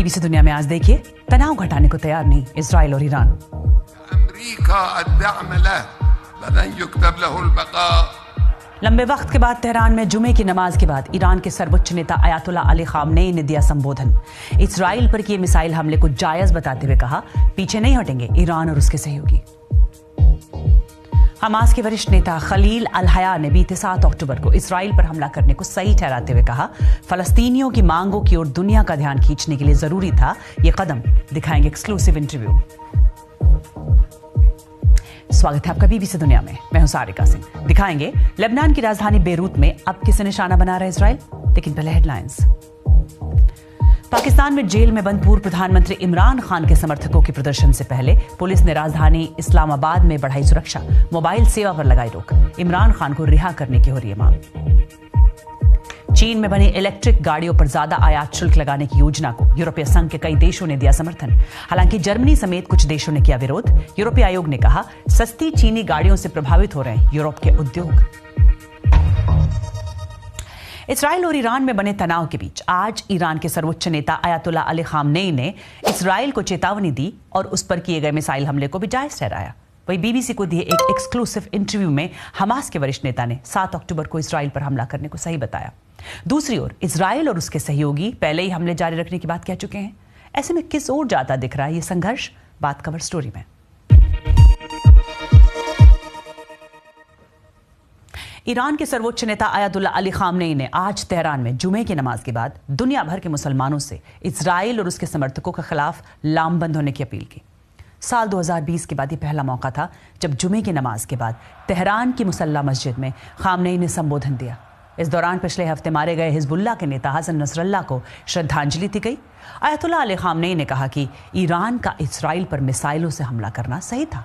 BBC दुनिया में आज देखिए, तनाव घटाने को तैयार नहीं इजराइल और ईरान। लंबे वक्त के बाद तेहरान में जुमे की नमाज के बाद ईरान के सर्वोच्च नेता अयातुल्लाह अली खामनेई ने दिया संबोधन। इजराइल पर किए मिसाइल हमले को जायज बताते हुए कहा, पीछे नहीं हटेंगे ईरान और उसके सहयोगी। हमास के वरिष्ठ नेता खलील अल हया ने बीते 7 अक्टूबर को इजराइल पर हमला करने को सही ठहराते हुए कहा, फलस्तीनियों की मांगों की ओर दुनिया का ध्यान खींचने के लिए जरूरी था ये कदम। दिखाएंगे एक्सक्लूसिव इंटरव्यू। स्वागत है आपका बीबीसी दुनिया में, मैं हूं सारिका सिंह। दिखाएंगे लेबनान की राजधानी बेरूत में अब किसे निशाना बना रहा है इजराइल, लेकिन पहले हेडलाइंस। पाकिस्तान में जेल में बंद पूर्व प्रधानमंत्री इमरान खान के समर्थकों के प्रदर्शन से पहले पुलिस ने राजधानी इस्लामाबाद में बढ़ाई सुरक्षा, मोबाइल सेवा पर लगाई रोक। इमरान खान को रिहा करने की हो रही है मांग। चीन में बनी इलेक्ट्रिक गाड़ियों पर ज्यादा आयात शुल्क लगाने की योजना को यूरोपीय संघ के कई देशों ने दिया समर्थन। हालांकि जर्मनी समेत कुछ देशों ने किया विरोध। यूरोपीय आयोग ने कहा, सस्ती चीनी गाड़ियों से प्रभावित हो रहे हैं यूरोप के उद्योग। इजराइल और ईरान में बने तनाव के बीच आज ईरान के सर्वोच्च नेता अयातुल्लाह अली खामनेई ने इजराइल को चेतावनी दी और उस पर किए गए मिसाइल हमले को भी जायज ठहराया। वहीं बीबीसी को दिए एक एक्सक्लूसिव इंटरव्यू में हमास के वरिष्ठ नेता ने 7 अक्टूबर को इजराइल पर हमला करने को सही बताया। दूसरी ओर इजराइल और उसके सहयोगी पहले ही हमले जारी रखने की बात कह चुके हैं। ऐसे में किस ओर जाता दिख रहा है ये संघर्ष, बात कवर स्टोरी में। ईरान के सर्वोच्च नेता अयातुल्लाह अली खामनेई ने आज तेहरान में जुमे की नमाज के बाद दुनिया भर के मुसलमानों से इजराइल और उसके समर्थकों के खिलाफ लामबंद होने की अपील की। साल 2020 के बाद ये पहला मौका था जब जुमे की नमाज के बाद तेहरान की मुसल्ला मस्जिद में खामनेई ने संबोधन दिया। इस दौरान पिछले हफ्ते मारे गए हिजबुल्लाह के नेता हसन नसरल्लाह को श्रद्धांजलि दी गई। अयातुल्लाह अली खामनेई ने कहा कि ईरान का इजराइल पर मिसाइलों से हमला करना सही था।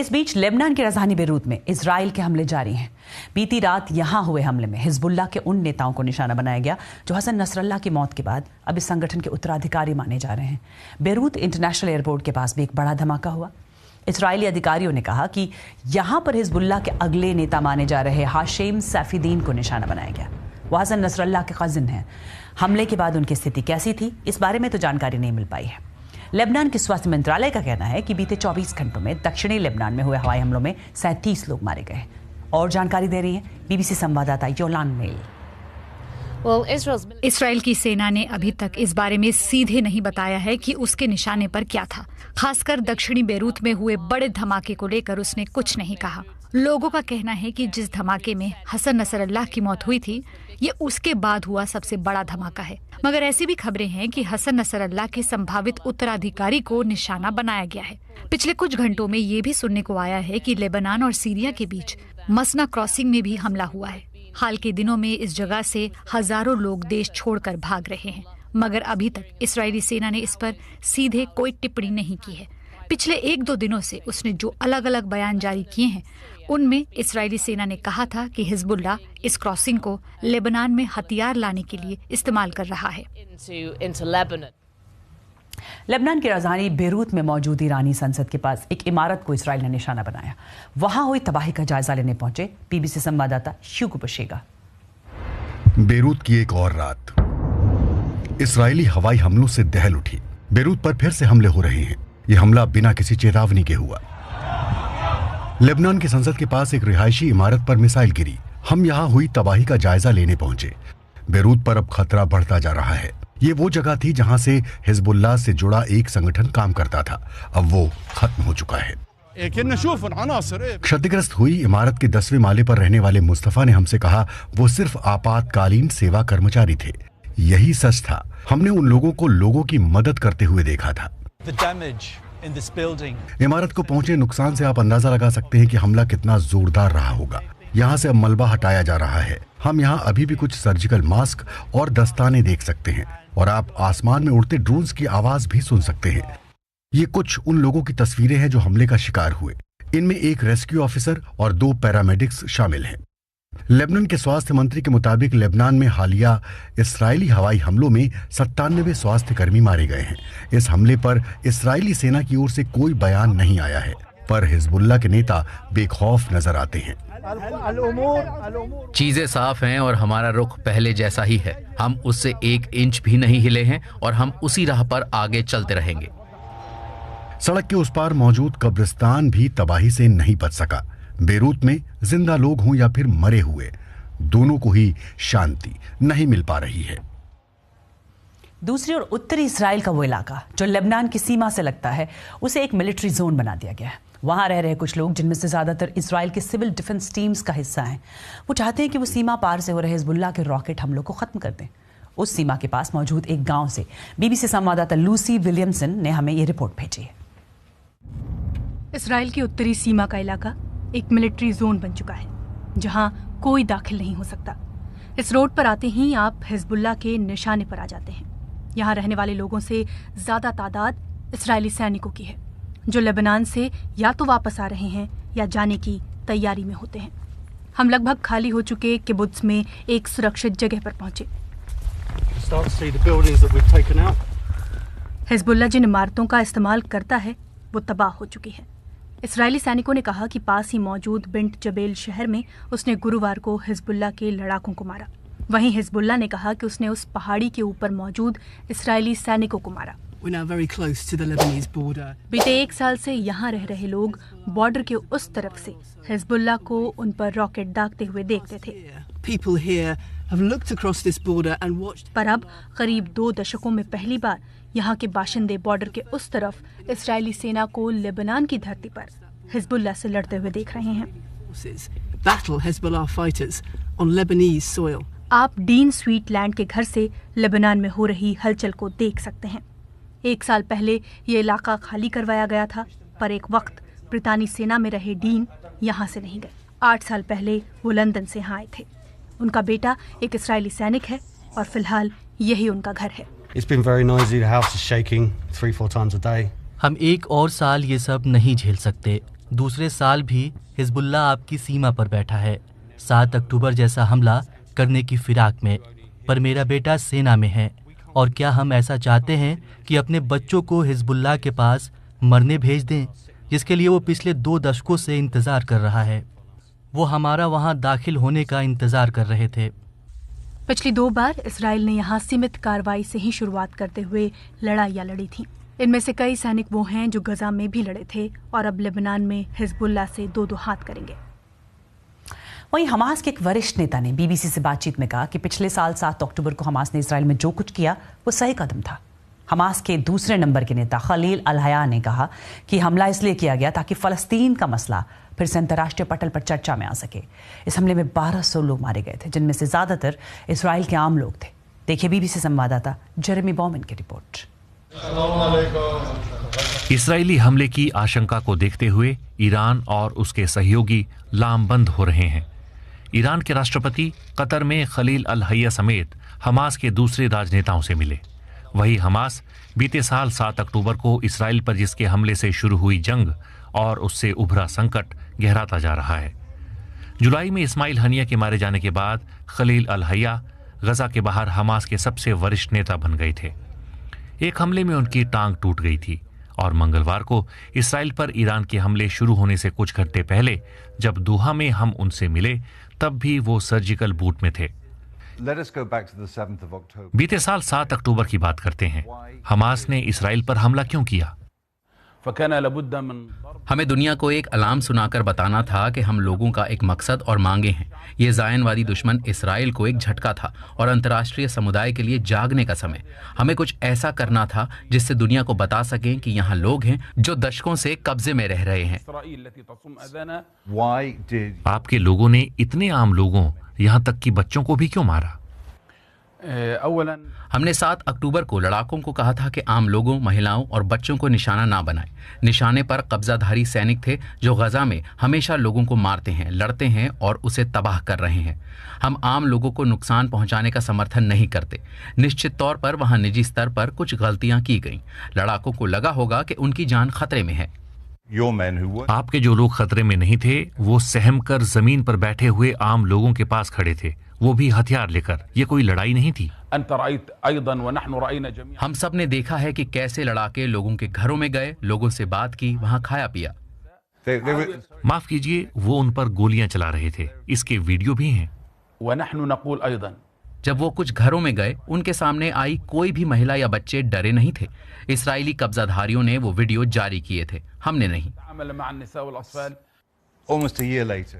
इस बीच लेबनान की राजधानी बेरूत में इजराइल के हमले जारी हैं। बीती रात यहां हुए हमले में हिजबुल्लाह के उन नेताओं को निशाना बनाया गया जो हसन नसरल्लाह की मौत के बाद अब इस संगठन के उत्तराधिकारी माने जा रहे हैं। बेरूत इंटरनेशनल एयरपोर्ट के पास भी एक बड़ा धमाका हुआ। इजरायली अधिकारियों ने कहा कि यहां पर हिजबुल्लाह के अगले नेता माने जा रहे हाशिम सैफीदीन को निशाना बनाया गया। वो हसन नसरल्लाह के कजिन हैं। हमले के बाद उनकी स्थिति कैसी थी, इस बारे में तो जानकारी नहीं मिल पाई है। लेबनान के स्वास्थ्य मंत्रालय का कहना है कि बीते 24 घंटों में दक्षिणी लेबनान में हुए हवाई हमलों में 37 लोग मारे गए। और जानकारी दे रही है बीबीसी संवाददाता योलान मेल। इसराइल की सेना ने अभी तक इस बारे में सीधे नहीं बताया है कि उसके निशाने पर क्या था। खासकर दक्षिणी बेरूत में हुए बड़े धमाके को लेकर उसने कुछ नहीं कहा। लोगों का कहना है कि जिस धमाके में हसन नसरल्लाह की मौत हुई थी, ये उसके बाद हुआ सबसे बड़ा धमाका है। मगर ऐसी भी खबरें हैं कि हसन नसरल्लाह के संभावित उत्तराधिकारी को निशाना बनाया गया है। पिछले कुछ घंटों में ये भी सुनने को आया है कि लेबनान और सीरिया के बीच मसना क्रॉसिंग में भी हमला हुआ है। हाल के दिनों में इस जगह से हजारों लोग देश छोड़कर भाग रहे हैं, मगर अभी तक इस्राएली सेना ने इस पर सीधे कोई टिप्पणी नहीं की है। पिछले 1-2 दिनों से उसने जो अलग अलग बयान जारी किए हैं, उनमें इस्राएली सेना ने कहा था कि हिजबुल्लाह इस क्रॉसिंग को लेबनान में हथियार लाने के लिए इस्तेमाल कर रहा है। लेबनान की राजधानी बेरूत में मौजूद ईरानी संसद के पास एक इमारत को इजराइल ने निशाना बनाया। वहां हुई तबाही का जायजा लेने पहुंचे बीबीसी संवाददाता ह्यूगो बशेगा। बेरूत की एक और रात इजरायली हवाई हमलों से दहल उठी। बेरूत पर फिर से हमले हो रहे हैं। यह हमला बिना किसी चेतावनी के हुआ। लेबनान की संसद के पास एक रिहायशी इमारत पर मिसाइल गिरी। हम यहाँ हुई तबाही का जायजा लेने पहुंचे। बेरूत पर अब खतरा बढ़ता जा रहा है। ये वो जगह थी जहां से हिजबुल्लाह से जुड़ा एक संगठन काम करता था। अब वो खत्म हो चुका है। क्षतिग्रस्त हुई इमारत के 10वें माले पर रहने वाले मुस्तफा ने हमसे कहा, वो सिर्फ आपातकालीन सेवा कर्मचारी थे। यही सच था। हमने उन लोगों को लोगों की मदद करते हुए देखा था। इमारत को पहुंचे नुकसान से आप अंदाजा लगा सकते हैं कि हमला कितना जोरदार रहा होगा। यहाँ से अब मलबा हटाया जा रहा है। हम यहाँ अभी भी कुछ सर्जिकल मास्क और दस्ताने देख सकते हैं और आप आसमान में उड़ते ड्रोन्स की आवाज भी सुन सकते हैं। ये कुछ उन लोगों की तस्वीरें हैं जो हमले का शिकार हुए। इनमें एक रेस्क्यू ऑफिसर और 2 पैरामेडिक्स शामिल हैं। लेबनान के स्वास्थ्य मंत्री के मुताबिक लेबनान में हालिया इस्राएली हवाई हमलों में 97 स्वास्थ्य कर्मी मारे गए हैं। इस हमले पर इस्राएली सेना की ओर से कोई बयान नहीं आया है, पर हिजबुल्लाह के नेता बेखौफ नजर आते हैं। चीजें साफ हैं और हमारा रुख पहले जैसा ही है। हम उससे 1 इंच भी नहीं हिले हैं और हम उसी राह पर आगे चलते रहेंगे। सड़क के उस पार मौजूद कब्रिस्तान भी तबाही से नहीं बच सका। बेरूत में जिंदा लोग हों या फिर मरे हुए, दोनों को ही शांति नहीं मिल पा रही है। दूसरी ओर उत्तरी इस्राएल का वो इलाका जो लेबनान की सीमा से लगता है, उसे एक मिलिट्री जोन बना दिया गया है। वहां रह रहे कुछ लोग, जिनमें से ज्यादातर इजराइल के सिविल डिफेंस टीम्स का हिस्सा हैं, वो चाहते हैं कि वो सीमा पार से हो रहे हिजबुल्लाह के रॉकेट हमलों को खत्म कर दें। उस सीमा के पास मौजूद एक गांव से बीबीसी संवाददाता लूसी विलियमसन ने हमें ये रिपोर्ट भेजी है। इस्राएल की उत्तरी सीमा का इलाका एक मिलिट्री जोन बन चुका है, जहां कोई दाखिल नहीं हो सकता। इस रोड पर आते ही आप हिजबुल्लाह के निशाने पर आ जाते हैं। यहाँ रहने वाले लोगों से ज्यादा तादाद इस्राएली सैनिकों की है, जो लेबनान से या तो वापस आ रहे हैं या जाने की तैयारी में होते हैं। हम लगभग खाली हो चुके किबुत्स में एक सुरक्षित जगह पर पहुंचे। हिजबुल्लाह जिन इमारतों का इस्तेमाल करता है वो तबाह हो चुकी है। इस्राएली सैनिकों ने कहा कि पास ही मौजूद बिंट जबेल शहर में उसने गुरुवार को हिजबुल्लाह के लड़ाकों को मारा। वहीं हिजबुल्लाह ने कहा कि उसने उस पहाड़ी के ऊपर मौजूद इस्राएली सैनिकों को मारा। बीते 1 साल से यहाँ रह रहे लोग बॉर्डर के उस तरफ से हिजबुल्लाह को उन पर रॉकेट दागते हुए देखते थे। पर अब करीब 2 दशकों में पहली बार यहाँ के बाशिंदे बॉर्डर के उस तरफ इस्राएली सेना को लेबनान की धरती पर हिजबुल्लाह से लड़ते हुए देख रहे हैं। आप डीन स्वीट लैंड के घर से लेबनान में हो रही हलचल को देख सकते हैं। 1 साल पहले ये इलाका खाली करवाया गया था, पर एक वक्त ब्रितानी सेना में रहे डीन यहाँ से नहीं गए। 8 साल पहले वो लंदन से यहाँ आए थे। उनका बेटा एक इस्राएली सैनिक है और फिलहाल यही उनका घर है। It's been very noisy. The house is shaking 3-4 times a day. हम 1 और साल ये सब नहीं झेल सकते। दूसरे साल भी हिजबुल्लाह आपकी सीमा पर बैठा है, 7 अक्टूबर जैसा हमला करने की फिराक में। पर मेरा बेटा सेना में है, और क्या हम ऐसा चाहते हैं कि अपने बच्चों को हिजबुल्लाह के पास मरने भेज दें, जिसके लिए वो पिछले 2 दशकों से इंतज़ार कर रहा है? वो हमारा वहाँ दाखिल होने का इंतज़ार कर रहे थे। पिछली 2 बार इसराइल ने यहाँ सीमित कार्रवाई से ही शुरुआत करते हुए लड़ाइयाँ लड़ी थी। इनमें से कई सैनिक वो हैं जो गजा में भी लड़े थे और अब लेबनान में हिजबुल्लाह से 2-2 हाथ करेंगे। वहीं हमास के एक वरिष्ठ नेता ने बीबीसी से बातचीत में कहा कि पिछले साल 7 अक्टूबर को हमास ने इसराइल में जो कुछ किया वो सही कदम था। हमास के दूसरे नंबर के नेता खलील अल हया ने कहा कि हमला इसलिए किया गया ताकि फ़लस्तीन का मसला फिर से अंतर्राष्ट्रीय पटल पर चर्चा में आ सके। इस हमले में 1200 लोग मारे गए थे, जिनमें से ज़्यादातर इसराइल के आम लोग थे। देखिए बीबीसी संवाददाता जेरेमी बॉमन की रिपोर्ट। इसराइली हमले की आशंका को देखते हुए ईरान और उसके सहयोगी लामबंद हो रहे हैं। ईरान के राष्ट्रपति कतर में खलील अल हया समेत हमास के दूसरे राजनेताओं से मिले। वही हमास बीते साल 7 अक्टूबर को इसराइल पर जिसके हमले से शुरू हुई जंग और उससे उभरा संकट गहराता जा रहा है। जुलाई में इस्माइल हनिया के मारे जाने के बाद खलील अल हया गजा के बाहर हमास के सबसे वरिष्ठ नेता बन गए थे। एक हमले में उनकी टांग टूट गई थी और मंगलवार को इसराइल पर ईरान के हमले शुरू होने से कुछ घंटे पहले जब दोहा में हम उनसे मिले तब भी वो सर्जिकल बूट में थे। बीते साल 7 अक्टूबर की बात करते हैं। हमास ने इसराइल पर हमला क्यों किया? हमें दुनिया को एक अलार्म सुनाकर बताना था कि हम लोगों का एक मकसद और मांगे हैं। ये ज़ायनवादी दुश्मन इसराइल को एक झटका था और अंतर्राष्ट्रीय समुदाय के लिए जागने का समय। हमें कुछ ऐसा करना था जिससे दुनिया को बता सकें कि यहाँ लोग हैं जो दशकों से कब्जे में रह रहे हैं। आपके लोगों ने इतने आम लोगों, यहाँ तक कि बच्चों को भी क्यों मारा? हमने 7 अक्टूबर को लड़ाकों को कहा था कि आम लोगों, महिलाओं और बच्चों को निशाना ना बनाएं। निशाने पर कब्जाधारी सैनिक थे जो गजा में हमेशा लोगों को मारते हैं, लड़ते हैं और उसे तबाह कर रहे हैं। हम आम लोगों को नुकसान पहुंचाने का समर्थन नहीं करते। निश्चित तौर पर वहां निजी स्तर पर कुछ गलतियां की गईं। लड़ाकों को लगा होगा कि उनकी जान खतरे में है। आपके जो लोग खतरे में नहीं थे वो सहम कर जमीन पर बैठे हुए आम लोगों के पास खड़े थे, वो भी हथियार लेकर। ये कोई लड़ाई नहीं थी। हम सब ने देखा है कि कैसे लड़ाके लोगों के घरों में गए, लोगों से बात की, वहां खाया पिया। माफ कीजिए, वो उन पर गोलियां चला रहे थे। इसके वीडियो भी हैं। जब वो कुछ घरों में गए, उनके सामने आई कोई भी महिला या बच्चे डरे नहीं थे। इसराइली कब्जाधारियों ने वो वीडियो जारी किए थे, हमने नहीं।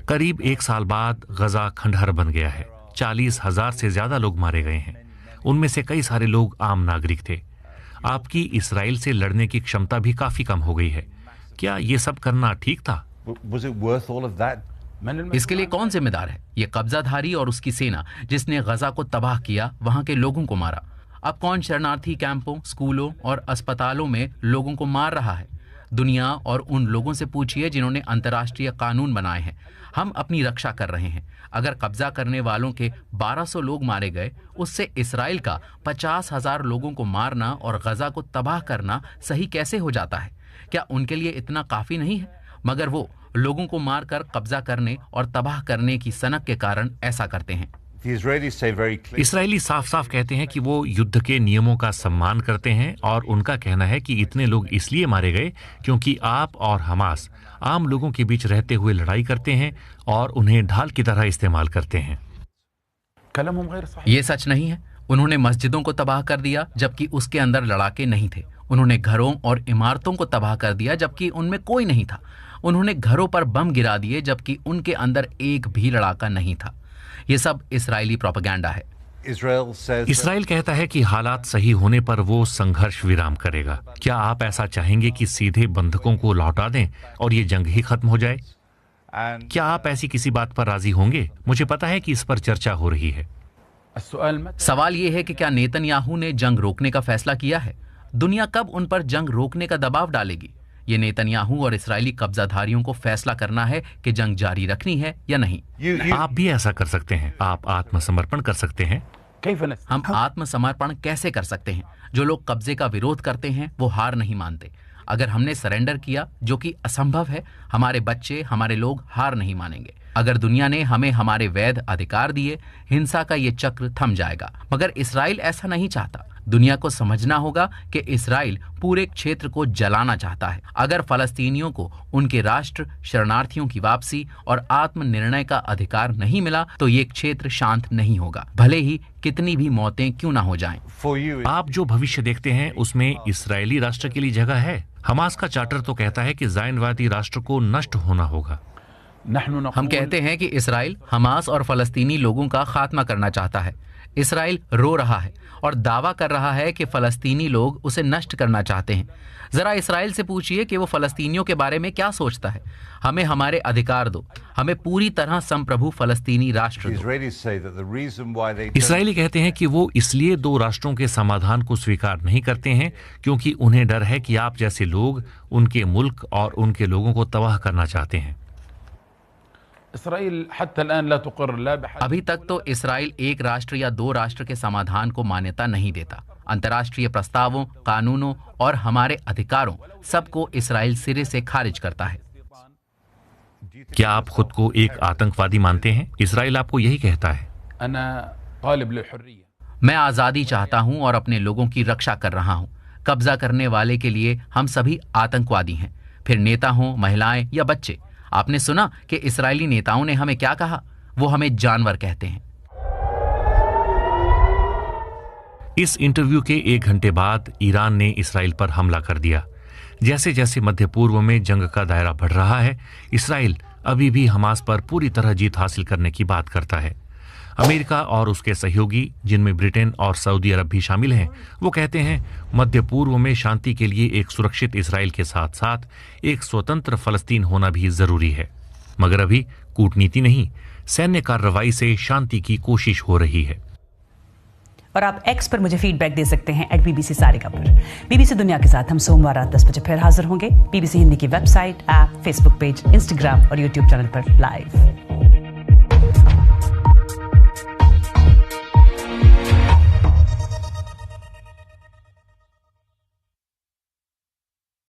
करीब 1 साल बाद गजा खंडहर बन गया है। 40,000 से ज्यादा लोग मारे गए हैं। उनमें से कई सारे लोग आम नागरिक थे। आपकी इसराइल से लड़ने की क्षमता भी काफी कम हो गई है। क्या ये सब करना ठीक था? इसके लिए कौन जिम्मेदार है? ये कब्जाधारी और उसकी सेना जिसने गजा को तबाह किया, वहां के लोगों को मारा। अब कौन शरणार्थी कैंपों, स्कूलों और अस्पतालों में लोगों को मार रहा है? दुनिया और उन लोगों से पूछिए जिन्होंने अंतर्राष्ट्रीय कानून बनाए हैं। हम अपनी रक्षा कर रहे हैं। अगर कब्जा करने वालों के 1200 लोग मारे गए, उससे इसराइल का 50,000 लोगों को मारना और गजा को तबाह करना सही कैसे हो जाता है? क्या उनके लिए इतना काफी नहीं है? मगर वो लोगों को मारकर कब्जा करने और तबाह करने की सनक के कारण ऐसा करते हैं। इसराइली साफ साफ कहते हैं कि वो युद्ध के नियमों का सम्मान करते हैं और उनका कहना है कि इतने लोग इसलिए मारे गए क्योंकि आप और हमास आम लोगों के बीच रहते हुए लड़ाई करते हैं और उन्हें ढाल की तरह इस्तेमाल करते हैं। ये सच नहीं है। उन्होंने मस्जिदों को तबाह कर दिया जबकि उसके अंदर लड़ाके नहीं थे। उन्होंने घरों और इमारतों को तबाह कर दिया जबकि उनमें कोई नहीं था। उन्होंने घरों पर बम गिरा दिए जबकि उनके अंदर एक भी लड़ाका नहीं था। ये सब इसराइली प्रोपेगेंडा है। इसराइल कहता है कि हालात सही होने पर वो संघर्ष विराम करेगा। क्या आप ऐसा चाहेंगे कि सीधे बंधकों को लौटा दें और ये जंग ही खत्म हो जाए? क्या आप ऐसी किसी बात पर राजी होंगे? मुझे पता है कि इस पर चर्चा हो रही है। सवाल ये है कि क्या नेतन्याहू ने जंग रोकने का फैसला किया है? दुनिया कब उन पर जंग रोकने का दबाव डालेगी? ये नेतन्याहू और इसराइली कब्जाधारियों को फैसला करना है कि जंग जारी रखनी है या नहीं। आप भी ऐसा कर सकते हैं। आप आत्मसमर्पण कर सकते हैं। हम आत्मसमर्पण कैसे कर सकते हैं? जो लोग कब्जे का विरोध करते हैं वो हार नहीं मानते। अगर हमने सरेंडर किया, जो कि असंभव है, हमारे बच्चे, हमारे लोग हार नहीं मानेंगे। अगर दुनिया ने हमें हमारे वैध अधिकार दिए, हिंसा का ये चक्र थम जाएगा। मगर इसराइल ऐसा नहीं चाहता। दुनिया को समझना होगा कि इसराइल पूरे क्षेत्र को जलाना चाहता है। अगर फलस्तीनियों को उनके राष्ट्र, शरणार्थियों की वापसी और आत्मनिर्णय का अधिकार नहीं मिला तो ये क्षेत्र शांत नहीं होगा, भले ही कितनी भी मौतें क्यों ना हो जाएं। आप जो भविष्य देखते हैं उसमें इसराइली राष्ट्र के लिए जगह है। हमास का चार्टर तो कहता है कि ज़ायनवादी राष्ट्र को नष्ट होना होगा। हम कहते हैं कि इसराइल हमास और फलस्तीनी लोगों का खात्मा करना चाहता है। इसराइल रो रहा है और दावा कर रहा है कि फलस्तीनी लोग उसे नष्ट करना चाहते हैं। जरा इसराइल से पूछिए कि वो फलस्तीनियों के बारे में क्या सोचता है। हमें हमारे अधिकार दो, हमें पूरी तरह संप्रभु फलस्तीनी राष्ट्र दो। इसराइली कहते हैं कि वो इसलिए 2 राष्ट्रों के समाधान को स्वीकार नहीं करते हैं क्योंकि उन्हें डर है कि आप जैसे लोग उनके मुल्क और उनके लोगों को तबाह करना चाहते हैं। अभी तक तो इसराइल 1 राष्ट्र या 2 राष्ट्र के समाधान को मान्यता नहीं देता। अंतर्राष्ट्रीय प्रस्तावों, कानूनों और हमारे अधिकारों सबको इसराइल सिरे से खारिज करता है। क्या आप खुद को एक आतंकवादी मानते हैं? इसराइल आपको यही कहता है। मैं आजादी चाहता हूं और अपने लोगों की रक्षा कर रहा हूं। कब्जा करने वाले के लिए हम सभी आतंकवादी हैं, फिर नेता हों, महिलाएं या बच्चे। आपने सुना कि इसराइली नेताओं ने हमें क्या कहा? वो हमें जानवर कहते हैं। इस इंटरव्यू के 1 घंटे बाद ईरान ने इसराइल पर हमला कर दिया। जैसे जैसे मध्य पूर्व में जंग का दायरा बढ़ रहा है, इसराइल अभी भी हमास पर पूरी तरह जीत हासिल करने की बात करता है। अमेरिका और उसके सहयोगी, जिनमें ब्रिटेन और सऊदी अरब भी शामिल हैं, वो कहते हैं मध्य पूर्व में शांति के लिए एक सुरक्षित इसराइल के साथ साथ एक स्वतंत्र फलस्तीन होना भी जरूरी है। मगर अभी कूटनीति नहीं, सैन्य कार्रवाई से शांति की कोशिश हो रही है। और आप एक्स पर मुझे फीडबैक दे सकते हैं @BBC सारिका पर। BBC दुनिया के साथ हम सोमवार रात 10 बजे फिर हाजिर होंगे। BBC हिंदी की website, app, Facebook page, Instagram और यूट्यूब चैनल पर लाइव।